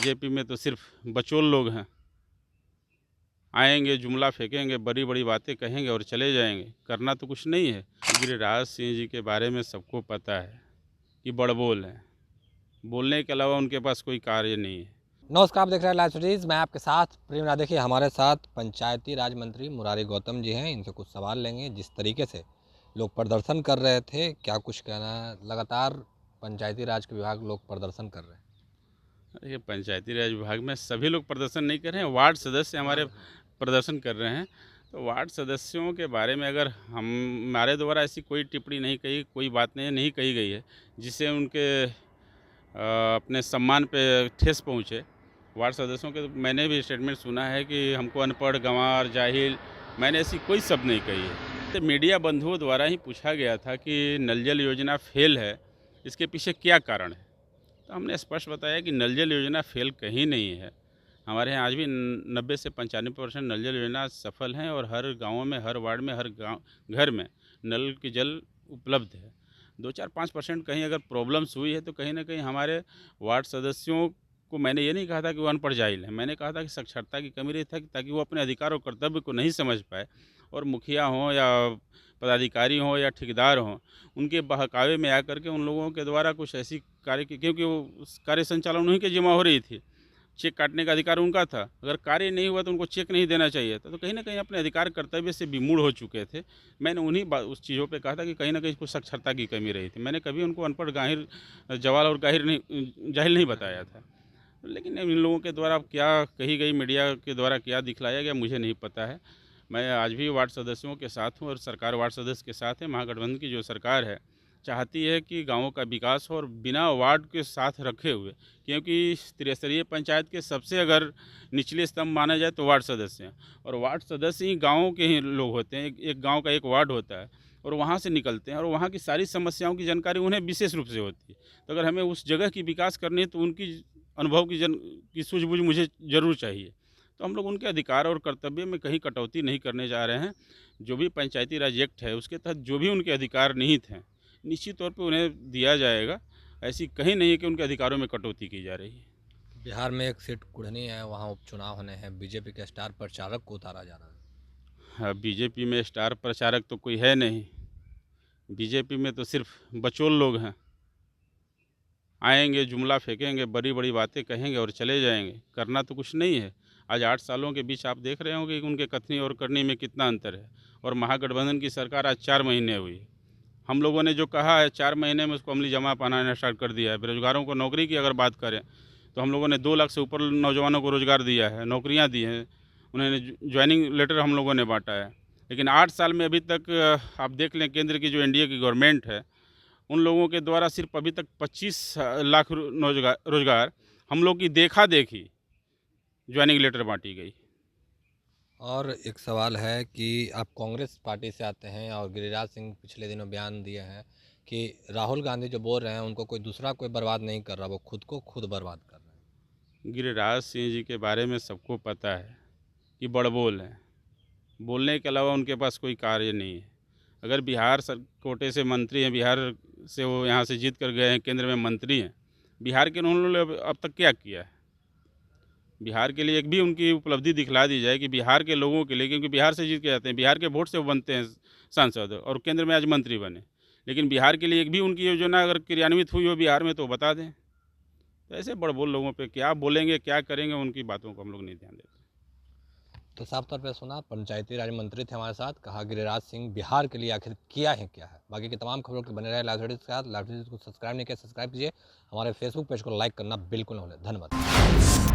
BJP में तो सिर्फ बचोल लोग हैं। आएंगे, जुमला फेंकेंगे, बड़ी बड़ी बातें कहेंगे और चले जाएंगे, करना तो कुछ नहीं है। गिरिराज सिंह जी के बारे में सबको पता है कि बड़बोल हैं, बोलने के अलावा उनके पास कोई कार्य नहीं है। नमस्कार, आप देख रहे हैं लाइव सिटीज। मैं आपके साथ प्रेम राधे। देखिए, हमारे साथ पंचायती राज मंत्री मुरारी गौतम जी हैं। इनसे कुछ सवाल लेंगे। जिस तरीके से लोग प्रदर्शन कर रहे थे, क्या कुछ कहना है? लगातार पंचायती राज के विभाग लोग प्रदर्शन कर रहे हैं। ये पंचायती राज विभाग में सभी लोग प्रदर्शन नहीं कर रहे हैं, वार्ड सदस्य हमारे प्रदर्शन कर रहे हैं। तो वार्ड सदस्यों के बारे में अगर हमारे द्वारा ऐसी कोई टिप्पणी नहीं कही, कोई बात नहीं कही गई है जिससे उनके अपने सम्मान पे ठेस पहुँचे। वार्ड सदस्यों के मैंने भी स्टेटमेंट सुना है कि हमको अनपढ़, गंवार, जाहिल, मैंने ऐसी कोई शब्द नहीं कही है। तो मीडिया बंधुओं द्वारा ही पूछा गया था कि नल जल योजना फेल है, इसके पीछे क्या कारण है। तो हमने स्पष्ट बताया कि नल जल योजना फेल कहीं नहीं है। हमारे यहाँ आज भी 90 से 95% नल जल योजना सफल हैं और हर गाँवों में, हर वार्ड में, हर गाँव घर में नल की जल उपलब्ध है। 2-4-5% कहीं अगर प्रॉब्लम्स हुई है तो कहीं ना कहीं हमारे वार्ड सदस्यों को, मैंने ये नहीं कहा था कि वो अनपढ़ जाहिल है, मैंने कहा था कि साक्षरता की कमी रही था ताकि वो अपने अधिकार और कर्तव्य को नहीं समझ पाए और मुखिया हों या पदाधिकारी हों या ठेकेदार हों, उनके बहकावे में आकर के उन लोगों के द्वारा कुछ ऐसी कार्य की, क्योंकि वो उस कार्य संचालन उन्हीं के जिम्मा हो रही थी। चेक काटने का अधिकार उनका था, अगर कार्य नहीं हुआ तो उनको चेक नहीं देना चाहिए था। तो कहीं ना कहीं अपने अधिकार कर्तव्य से विमूढ़ हो चुके थे। मैंने उन्हीं उस चीज़ों पे कहा था कि कहीं ना कहीं कुछ साक्षरता की कमी रही थी। मैंने कभी उनको अनपढ़, गाहिर, जवाल और गाहिर नहीं, जाहिल नहीं बताया था। लेकिन इन लोगों के द्वारा क्या कही गई, मीडिया के द्वारा क्या दिखलाया गया, मुझे नहीं पता है। मैं आज भी वार्ड सदस्यों के साथ हूँ और सरकार वार्ड सदस्य के साथ है। महागठबंधन की जो सरकार है चाहती है कि गाँवों का विकास हो और बिना वार्ड के साथ रखे हुए, क्योंकि त्रिस्तरीय पंचायत के सबसे अगर निचले स्तंभ माना जाए तो वार्ड सदस्य हैं और वार्ड सदस्य ही गाँव के ही लोग होते हैं। एक गाँव का एक वार्ड होता है और वहाँ से निकलते हैं और वहाँ की सारी समस्याओं की जानकारी उन्हें विशेष रूप से होती है। तो अगर हमें उस जगह की विकास करनी है तो उनकी अनुभव की सूझबूझ मुझे ज़रूर चाहिए। तो हम लोग उनके अधिकार और कर्तव्य में कहीं कटौती नहीं करने जा रहे हैं। जो भी पंचायती राज एक्ट है उसके तहत जो भी उनके अधिकार निहित हैं, निश्चित तौर पे उन्हें दिया जाएगा। ऐसी कहीं नहीं है कि उनके अधिकारों में कटौती की जा रही है। बिहार में एक सीट कुढ़नी है, वहाँ उपचुनाव होने हैं। बीजेपी के स्टार प्रचारक को उतारा जा रहा है। हाँ, बीजेपी में स्टार प्रचारक तो कोई है नहीं। बीजेपी में तो सिर्फ बचोल लोग हैं। आएंगे, जुमला फेंकेंगे, बड़ी बड़ी बातें कहेंगे और चले जाएंगे, करना तो कुछ नहीं है। आज 8 सालों के बीच आप देख रहे होंगे कि उनके कथनी और करनी में कितना अंतर है। और महागठबंधन की सरकार आज 4 महीने हुई है। हम लोगों ने जो कहा है 4 महीने में उसको अमली जमा पहनाना स्टार्ट कर दिया है। बेरोजगारों को नौकरी की अगर बात करें तो हम लोगों ने 2 लाख से ऊपर नौजवानों को रोज़गार दिया है, नौकरियां दी हैं, उन्हें ज्वाइनिंग लेटर हम लोगों ने बांटा है। लेकिन 8 साल में अभी तक आप देख लें, केंद्र की जो एनडीए की गवर्नमेंट है उन लोगों के द्वारा सिर्फ अभी तक 25 लाख रोजगार हम लोग की देखा देखी ज्वाइनिंग लेटर बांटी गई। और एक सवाल है कि आप कांग्रेस पार्टी से आते हैं और गिरिराज सिंह पिछले दिनों बयान दिए हैं कि राहुल गांधी जो बोल रहे हैं उनको कोई दूसरा कोई बर्बाद नहीं कर रहा, वो खुद को खुद बर्बाद कर रहे हैं। गिरिराज सिंह जी के बारे में सबको पता है कि बड़बोल हैं, बोलने के अलावा उनके पास कोई कार्य नहीं है। अगर बिहार कोटे से मंत्री हैं, बिहार से वो यहाँ से जीत कर गए हैं, केंद्र में मंत्री हैं, बिहार के उन्होंने अब तक क्या किया है? बिहार के लिए एक भी उनकी उपलब्धि दिखला दी जाए कि बिहार के लोगों के लिए, क्योंकि बिहार से जीत के जाते हैं, बिहार के वोट से वो बनते हैं सांसद और केंद्र में आज मंत्री बने। लेकिन बिहार के लिए एक भी उनकी योजना अगर क्रियान्वित हुई हो बिहार में तो बता दें। तो ऐसे बड़बोल लोगों पे क्या बोलेंगे, क्या करेंगे, उनकी बातों को हम लोग नहीं ध्यान देते। तो साफ तौर पे सुना, पंचायती राज मंत्री थे हमारे साथ, कहा गिरिराज सिंह बिहार के लिए आखिर किया है क्या है। बाकी की तमाम खबरों के बने रहे लाइव सिटीज के साथ। लाइव सिटीज को सब्सक्राइब नहीं किया, सब्सक्राइब कीजिए। हमारे फेसबुक पेज को लाइक करना बिल्कुल न भूलें। धन्यवाद।